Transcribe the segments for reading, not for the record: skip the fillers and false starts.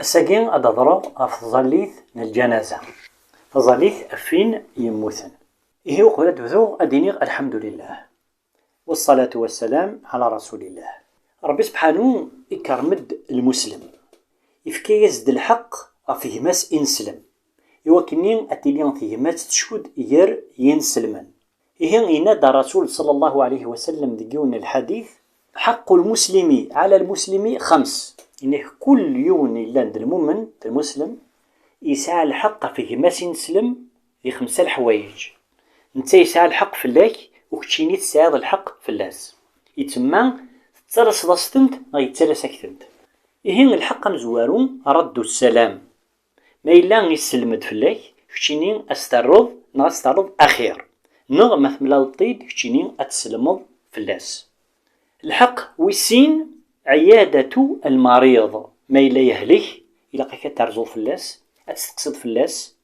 الساقين أدضرو أفضليث الجنازة فظليث أفين يموثن إيه وقلت ذو أدينيغ الحمد لله والصلاة والسلام على رسول الله. ربي سبحانه يكرمد المسلم يفكي يزد الحق فيه ماس إنسلم يوكنين أتليان فيه ماس تشود ير ينسلمن إيه ينادى رسول صلى الله عليه وسلم ديون الحديث حق المسلم على المسلم 5 إنه كل يوم لاند المؤمن المسلم يسعى الحق فيه ماس ينسلم في 5 الحوايج. نتا يسعى الحق في الله وكتشيني تسعى الحق في اللاس يتما تترس ضستنت غيترس أكثنت. إهين الحق مزوارو رد السلام ما إلا يسلمد في الله كتشيني أسترض نسترض أخير نغ مثملا الطيد كتشيني أتسلمض في اللاس. الحق ويسين عيادة المريض ما إلا يهليه إلا قيك ترزو في اللاس أتستقصد في اللاس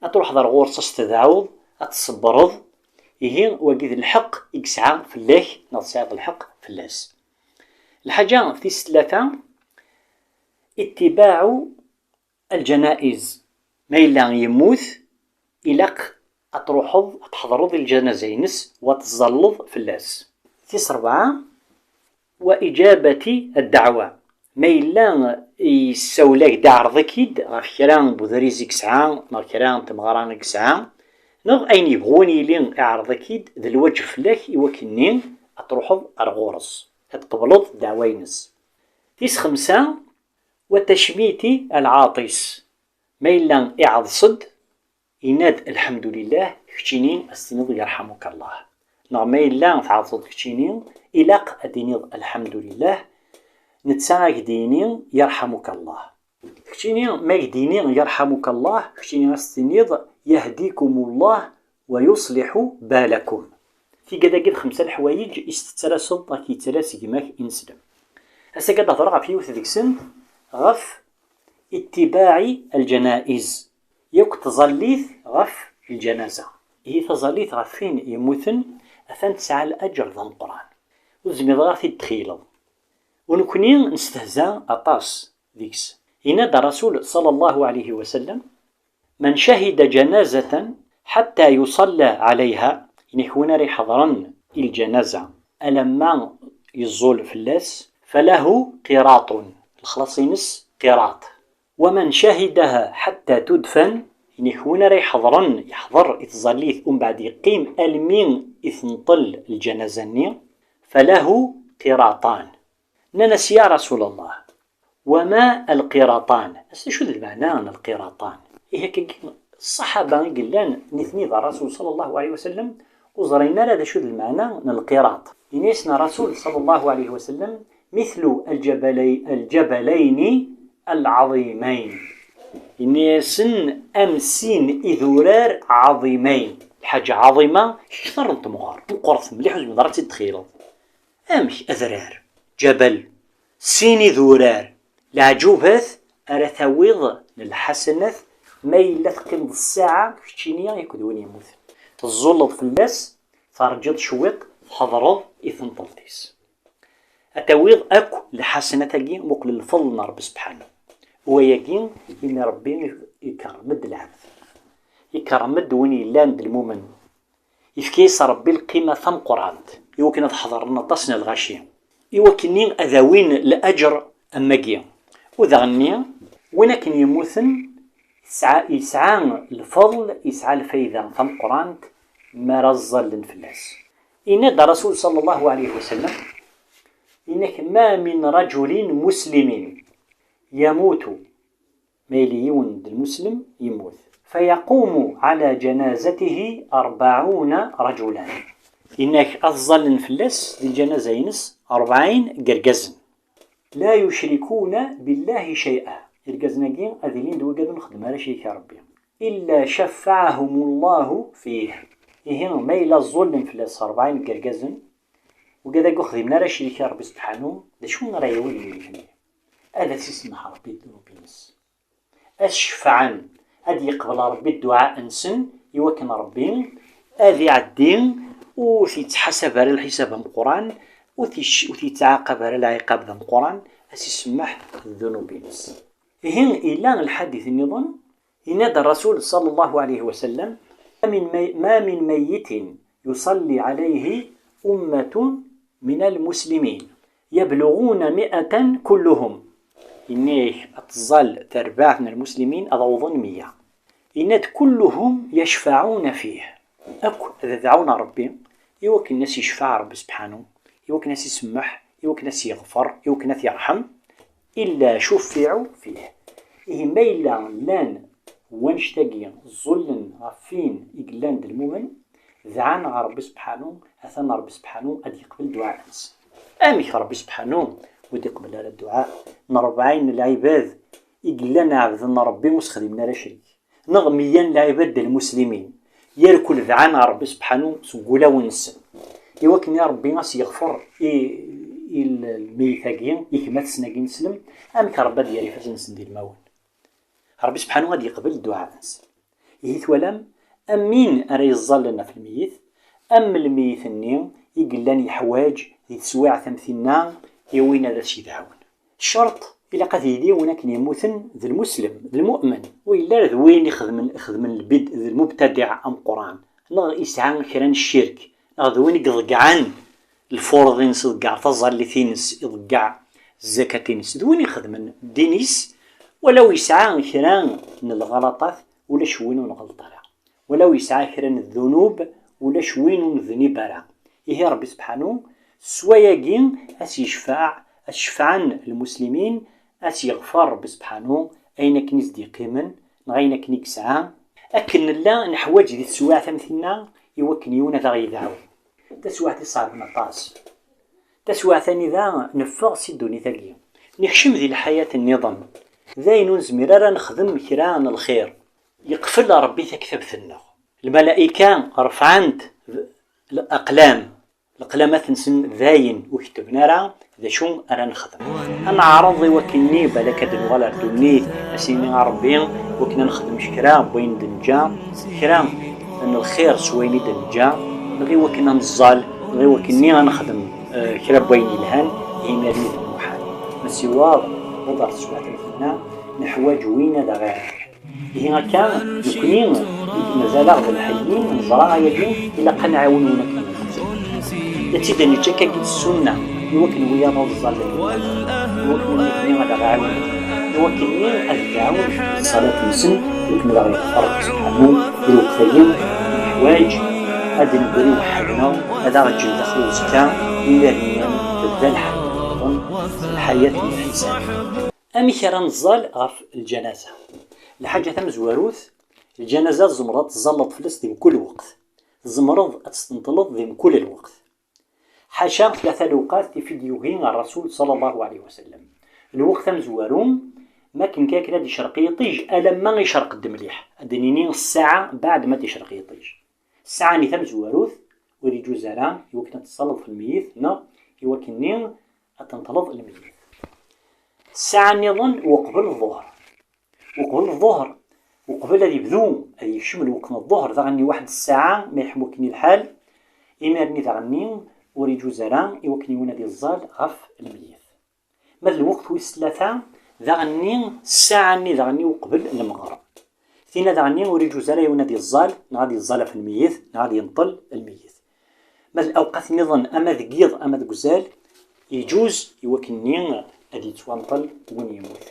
أتروح ضر غورص تدعوض أتصبرض إهين وقيد الحق يقسعى في الله نصياد الحق في اللاس. الحاجة في 3 اتباع الجنائز ما إلا يموت إلاق أتروحض أتحضرض الجنازة ينس وتظلض في اللاس. في 4 وإجابة الدعوة ما إلا يسولاك دعر ذكيد غيران بوذريزي كسعى غيران تمغران كسعى نغ أين يبغوني لين أعرض أكيد ذا الوجه فلاك يوكنين أتروحض أرغورس تقبلض دعوينس. 5 وتشميت العاطس ما إلا إعض صد يناد الحمد لله كتشينين استنض يرحمك الله نغ ما إلا تعض صد كتشينين إلاق أدينيض الحمد لله نتساق دينين يرحمك الله كتشينين ما دينين يرحمك الله كتشينين استنض يهديكم الله ويصلح بالكم. في قد قد 5 الحوايج يستترسل راكي يتلاس كيماك إنسلم. هسا قد هضرغ في يوث ذيك سن غف اتباع الجنائز يوك تظليث غف الجنازة هي تظليث غفين يموثن أثان تسعى الأجر ذا القرآن وزميض في الدخيلة ونكونين نستهزا أطاس ذيكس. ينادى الرسول صلى الله عليه وسلم من شهد جنازة حتى يصلى عليها هنا ري حضرن الجنازة ألما يزول في اللاس فله قراط الخلاصينس قراط. ومن شهدها حتى تدفن هنا ري حضرن يحضر إتظليث بعد يقيم ألمين إثنطل الجنازة فله قراطان. ننس يا رسول الله وما القراطان شو المعنى عن القراطان؟ هيك الصحابة قلان نثني ذا الرسول صلى الله عليه وسلم وزرينا هذا شو المعنى من القراط. ينسنا رسول صلى الله عليه وسلم مثل الجبلين العظيمين ينسن أمسين إذرار عظيمين حاجة عظيمة شطر انتمغار مقرث مليح من ضرات الدخيلة أمش أذرار جبل سين ذرار لعجوبث أرثويض للحسنث ما إلا تقيم الساعة كتشينيا يكدوني يموت تزولض في اللاس ترجض شويط حضرض إثنطلتيس أتويض أكو لحسنة جين مقل الفضل رب سبحانه ويجين إن ربي يكرمد العبد يكرمد ويني لاند المؤمن يفكيس ربي القيمة ثم قرانت يوكن تحضرنا تصنع الغاشية يوكنين أذاوين لأجر أماجين وذغني ولكن يموثن يسعى الفضل يسعى الفايدة ثم قرانت ما رزل النفلاس. إن رسول صلى الله عليه وسلم إنك ما من رجل مسلم يموت مليون المسلم يموت فيقوم على جنازته 40 رجلا إنك أفضل النفلاس للجنازة ينس 40 قرقزن لا يشركون بالله شيئا القزناقين أذلين دو قادوا نخدم على شيء ربي إلا شفعهم الله فيه إهنا ما إلا الظلم في اللاس 40 قرقزن وقادا قو خدمنا على شيء ربي سبحانه دا شو نرى يولي لي هذا تسمح ربي الذنوب ينس أشفعا هذا يقبل ربي الدعاء أنسن يوكن ربي هذه عالدين وتتحسب على الحساب من القرآن وتتعاقب على العقاب ذا القرآن أسي سمح الذنوب ينس. إهن إلا الحديث النظام ينادى الرسول صلى الله عليه وسلم: ما من ميت يصلي عليه أمة من المسلمين يبلغون 100 كلهم، إنه أتظل ترباع من المسلمين أضوضن 100 إناد كلهم يشفعون فيه. أكو إذا دعونا ربي يوك الناس يشفع ربي سبحانه، يوك الناس يسمح، يوك الناس يغفر، يوك الناس يرحم، إلا شفعوا فيه. إيه ما إلا لان ونشتاقي الظلن غفين إقلان المؤمن ذعان ربي سبحانه، أثنى ربي سبحانه أدي يقبل دعاء الناس. أميك ربي سبحانه ودي يقبل على الدعاء. نربعين العباد إقلان عبدنا ربي وسخدمنا لا شريك، نغميان العباد المسلمين يركل ذعان ربي سبحانه سقولا ونسن يوكن يا ربي ناس يغفر الميثاقين يكمات سناقين نسلم. أميك ربي ديالي فاس نسن ديال الماون ربي سبحانه غادي يقبل الدعاء ناس. يهيث ولم أمين أرى يظل لنا في الميت، أم الميت النيم يقلان يحواج يتسواع ثمثنا يوين هذا الشي دعون. الشرط إلا قد يديونا كن يموثن ذي المسلم ذي المؤمن، وإلا ذوين يخدم البدء ذي المبتدع أم قرآن، لا يسعى كران الشرك، لا ذوين يضقعان الفرضين صدقع تظل ثينس يضقع الزكاة تينس، ذوين يخدم دينيس ولو يسعى كران من الغلطات ولا شوين غلطها، ولو يسعى كران الذنوب ولا شوين ذنب راه. إيه ربي سبحانه سواياقين أس يشفعن المسلمين، أس يغفر ربي سبحانه أين كنيس دي قيمن نغينا كنيك ساعة أكن لا نحواج ذي السواع ثمثنا يوكن يونا ذا غيذاو تسواع صعب نطاس، تسواع ثاني ذا نفغ سيدوني ثقي نحشم ذي الحياة النظام ذاين زميرا نخدم كران الخير يقفل ربي تكتب ثنا. الملائكة رفعنت الأقلامات نسن ذاين وكتبنا راه ذا شون أنا نخدم. أنا عرضي وكني بلك دنغالا دنيت أسيني ربي وكنا نخدم شكرا بوين دنجا كرا أن الخير سويني دنجا نغي وكنا نزال نغي وكني نخدم كرا بوين الهان إيماني المحال مسيوار وضع سوات مثلنا نحواج وين ذا غير هنا كان يكنين مازال غير الحيين نزرع يدين إلا قنعاونونا كنا يتيدا نتشكا كيت السنة يوكن ويا نوض يوكن نتنين هذا غاون يوكن الدعون الصلاة نسن يوكن لا غيغفر سبحانه يوكفين الحوايج هذا نبريو حالنا هذا رجل دخل وزكا إلا هي تبدا الحياة الإنسان. أمي كرا نزال غف الجنازة الحاجة ثم زواروث الجنازة الزمرات تزلط فلس ذي كل وقت، الزمرض تستنطلط ذي كل الوقت. حاشا 3 الأوقات فيديوهين الرسول صلى الله عليه وسلم. الوقت مزوارون ما كان كاكنا دي شرق يطيج ألما يشرق الدمليح أدنيني الساعة بعد ما تشرق يطيج الساعة ني ثم زواروث وري جوزاران يوكنا تسلط في الميت يوكنين أتنطلط الميت. الساعة نظن وقبل الظهر وقبل هذي بدو هذي يشمل وقت الظهر ذغني واحد الساعة ما يحموكني الحال إمارني ذغني وريجو زران يوكني ونادي الزال غف الميت. مال الوقت ويس 3 ذغني الساعة ني ذغني وقبل المغرب ثينا ذغني وريجو زران يونادي الزال نغادي الزال في الميت نغادي ينطل الميت. مال الأوقات نظن أما ذقيض أما ذقزال يجوز يوكني أدي توانطل وين يموت.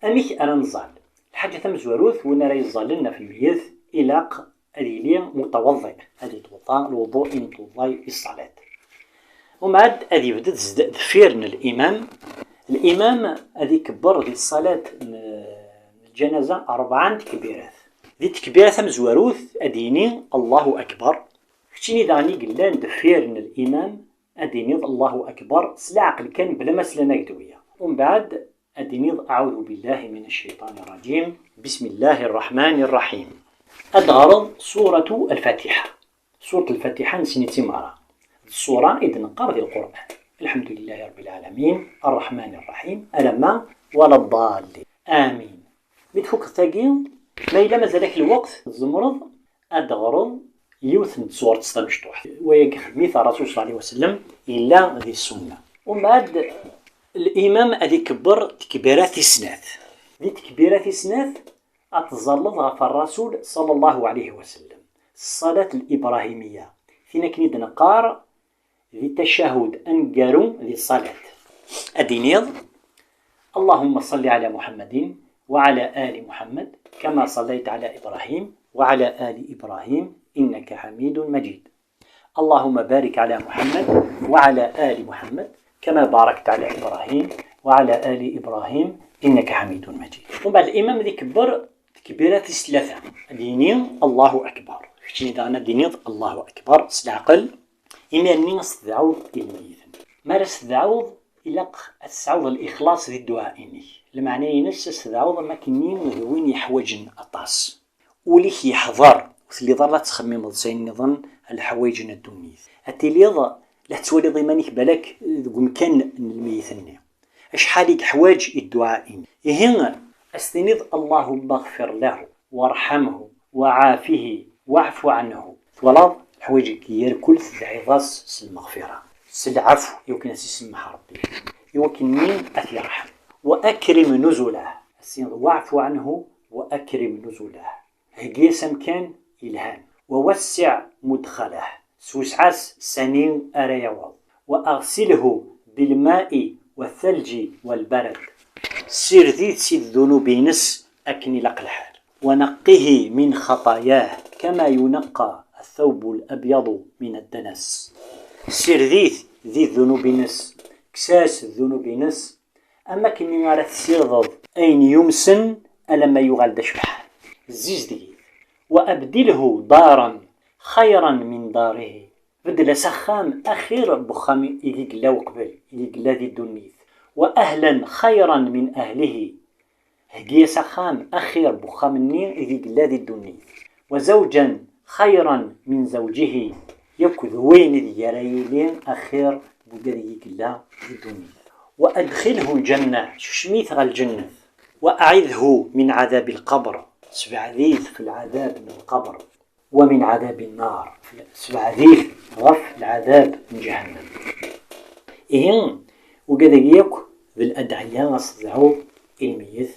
أميك أنا نزال الحاجة ثم زواروث وين راي يزالنا في الميت إلاق أدي متوضئ أدي توضأ الوضوء إن توضأ في الصلاة. ومعد أدي بدأت دفيرن الإمام أدي كبر في الصلاة الجنازة 4 تكبيرات. ذي تكبيرات مزواروث أديني الله أكبر كتيني داني قلان دفيرن الإمام أديني الله أكبر سلا عقل كان بلا مسلنا قدوية. ومن بعد أديني أعوذ بالله من الشيطان الرجيم بسم الله الرحمن الرحيم. أدغرض سورة الفاتحة. سورة الفاتحة نسيني مرة السورة إذ نقر في القرآن الحمد لله رب العالمين الرحمن الرحيم ألما ولا الضالين آمين. متفوق التاقين ما إلا مازالك الوقت الزمرض أدغرض يوثن سورة ستمشتوح ويخدميث الرسول صلى الله عليه وسلم إلا ذي السنة. ومعد الإمام أدي كبر تكبيرات السنات ذي تكبيرة سناث أتظلظ غف الرسول صلى الله عليه وسلم. الصلاة الإبراهيمية فينا كنيد نقار ذي تشهد أنقرو ذي الصلاة أدينيض اللهم صل على محمد وعلى آل محمد كما صليت على إبراهيم وعلى آل إبراهيم إنك حميد مجيد. اللهم بارك على محمد وعلى آل محمد كما باركت على إبراهيم وعلى آل إبراهيم إنك حميد مجيد. وبعد الإمام ذي كبر تكبيرات ثلاثة ديني الله أكبر شتي دانا ديني الله أكبر سلعقل إما نستدعوض الميت ما نستدعوض إلا تسعوض الإخلاص ذي الدعاء إني المعنى ينس استدعوض ما كنين وين يحوجن أطاس وليك يحضر اللي ضر تخمم زين نظن الحوايج الدنيث التليض لا تولي ضمانك بالك مكان الميثني اش حالك حواج الدعاء يهن استنيض اللهم اغفر له وارحمه وعافه واعف عنه ولاد حوايجك يركل عظاس المغفرة العفو يمكن تسمح ربي يمكن مين يرحم واكرم نزله واعف عنه واكرم نزله هجيسم كان إلهام ووسع مدخله سوسعس سنين أريوال وأغسله بالماء والثلج والبرد سير ذي تسيد ذنوب نس أكني لق الحال ونقه من خطاياه كما ينقى الثوب الأبيض من الدنس سير ذي ذنوب نس كساس الذنوب نس أما كني غارث سير ضد أين يمسن ألما يغال دشبح الزيز دي وأبدله دارا خيرا من داره بدل سخام أخير بخام يجيك لا وقبل يجيك لا ذي الدنيث وأهلا خيرا من أهله هجي سخام أخير بخام النير يجيك لا ذي الدنيث وزوجا خيرا من زوجه يكذ وين ذي يريلين أخير بدل يجيك لا ذي الدنيث وأدخله الجنة شميث الجنة وأعذه من عذاب القبر سبعذيث في العذاب من القبر ومن عذاب النار سبعذيث غف العذاب من جهنم إهن وقدقيك بالأدعية غصدعو الميث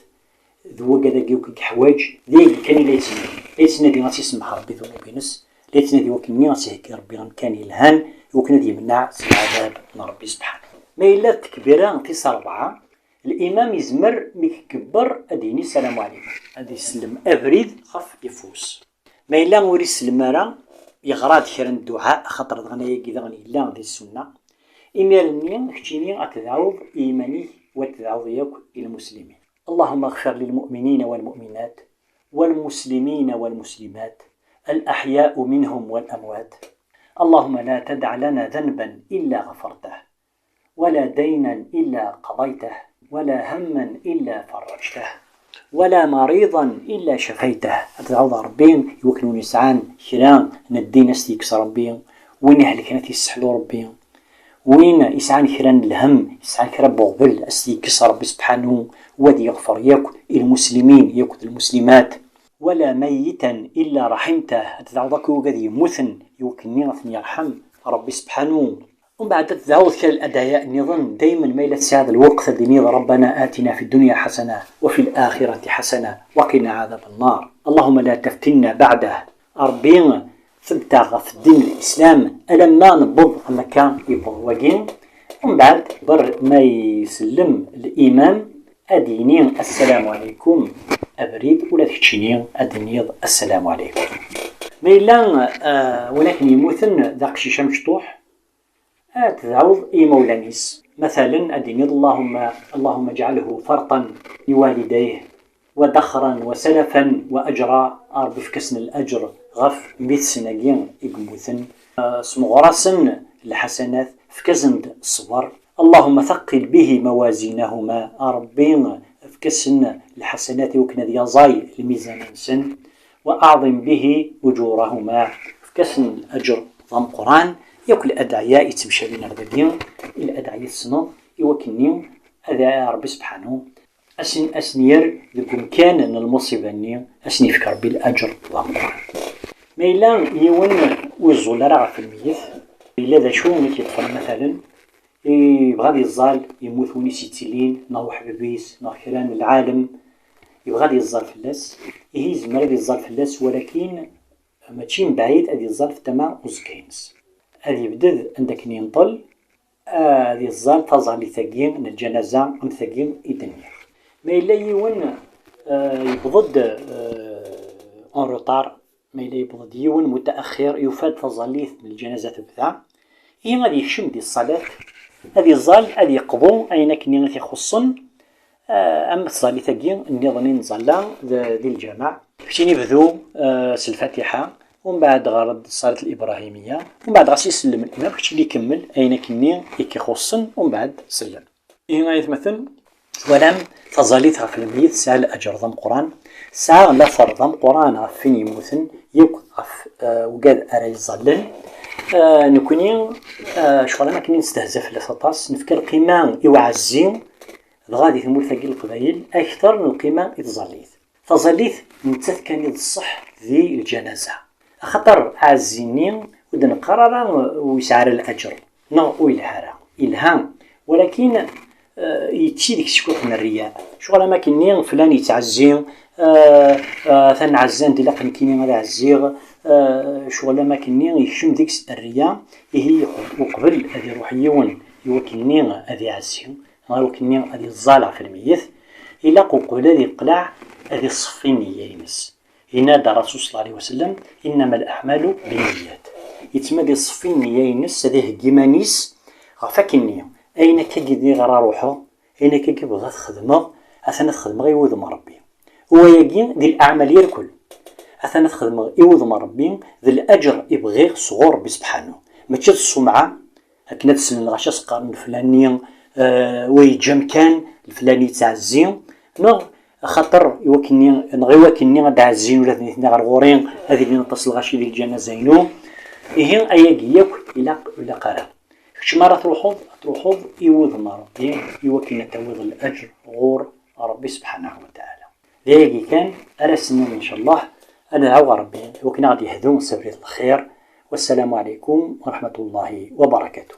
ذو قدقيك حواج ذي كان ليتنا دي غاسي سمح ربي ذنوب نس ليتنا دي وكني غاسي هكي ربي كان يلهان وكنا دي منع العذاب من ربي سبحانه ما إلا تكبيرا انتصار 4 الإمام يزمر ميكبر أديني السلام عليكم أدي يسلم أبريد خف يفوس ما إلا نوري السلمارة يغراد خير الدعاء خاطر غنايا كي غني لا دي السنة إمالني كتيني أتدعوض إيماني وتدعوض ياك إلى المسلمين اللهم اغفر للمؤمنين والمؤمنات والمسلمين والمسلمات الأحياء منهم والأموات اللهم لا تدع لنا ذنبا إلا غفرته ولا دينا إلا قضيته ولا هما إلا فرجته ولا مريضا إلا شفيته أتعوض ربين يوكنون يسعان شران ندين استيكس ربين وين يهلك نتي يسحلو ربين وين يسعان شران الهم يسعان كرب بغبل استيكس ربي سبحانه ودي يغفر ياكل المسلمين ياكل المسلمات ولا ميتا إلا رحمته أتعوضك وقذي يمثن يوكني يرحم ربي سبحانه ومن بعد تدعوذ كالأدعياء نظن دايما ميلة هذا الوقت الديني ربنا آتنا في الدنيا حسنة وفي الآخرة حسنة وقنا عذاب النار اللهم لا تفتنا بعده ربنا ثبت في الدين الإسلام ألما نبض مكان يبض وقين ومن بعد بر ما يسلم الإمام أديني السلام عليكم أبريد ولا تكتشيني أديني السلام عليكم ميلا ولكن يموثن ذاك شيشة مشطوح تدعوض اي مولانيس مثلا أديني اللهم اجعله فرطا لوالديه ودخرا وسلفا وأجرا ربي فكسن الأجر غف ميت سناقين إقموثن سمغرسن الحسنات فكزند الصبر اللهم ثقل به موازينهما ربي فكسن الحسنات وكنا ديا زاي الميزان سن وأعظم به أجورهما فكسن الأجر ضم قرآن ياكل الأدعياء يتمشى بين الردين الأدعياء السنة يوكلني أدعاء ربي سبحانه أسنير ذكم كان المصيبة أني أسني فكر بالأجر والقرآن ما إلا يون وزول راه في الميث إلا ذا شو يطفل مثلا بغادي الزال يموت ونيس يتسلين نروح ببيس نروح كلام العالم يبغى غادي يزال فلاس، هي زمر غادي يزال فلاس، ولكن ماشي من بعيد غادي يزال في تما وزكاينس. غادي يبدد عندك ينطل، غادي يزال تظهر لثقين الجنازة ثقين يدنيا. ما إلا يون يبضد اون روطار، ما إلا يبضد يون متأخر يفاد تظليث من الجنازة تبدا، هي غادي يكشم ديال الصلاة، غادي يزال غادي يقضو أين كني غادي يخصن. أما تصلي ثقين النظامين نصلى ديال الجامع، فاش نبدو الفاتحة ومن بعد غرد الصلاة الإبراهيمية، ومن بعد غادي يسلم الإمام باش يكمل أين كني يخصن ومن بعد سلم. هنا يتمثل ولم تظليت في الميت سال أجر ضم قرآن، ساعة لا فر ضم قرآن فين يموتن يوقف وقاد أرى يظلل. نكوني شغل ما كني نستهزف لسطاس نفكر القيمة يوعزين غادي ثمول ثقيل القبايل أكثر من القيمة يتظليت. تظليت نتث كان يصح ذي الجنازة خطر عزينين ودن قرار ويسعر الأجر نغ إلهام، ولكن يتشي ديك الشكوك من الرياء. شغل ما كني فلان يتعزي ثان عزان دي لقن كيني غادي عزيغ، شغل ما كني يكشم ديك الرياء هي وقبل هذه روحيون يوكلني هذه عزي غيوكلني هذه الزالة في الميت إلا قوقول هذه القلاع هذه الصفي النية ينس. ينادى الرسول صلى الله عليه وسلم إنما الأعمال بالنيات، يتمادي الصفي النية ينس هذه كيمانيس غفاك النية أين كيدي غرا روحه، أين كيبغى تخدمه أثناء تخدمه غيوذم ربي، هو يجي ذي الأعمال يركل أثناء تخدمه يوذم ربي ذي الأجر يبغي صغور ربي سبحانه. ما تشد السمعة هكنا تسلم الغشا سقارن الفلاني ويجم كان الفلاني تعزي نغ خاطر يوكني نغيوكني غدا عزين ولا ثني غير غورين هذه اللي نتصل غاشي ديال الجنازينو إيه أياك إلا قرا شمارة تروحوض يوذم ربي يوكلنا تويض الأجر غور ربي سبحانه وتعالى. ذاك كان أرسلنا إن شاء الله أنا هو ربي وكنا غادي يهدون سبيل الخير. والسلام عليكم ورحمة الله وبركاته.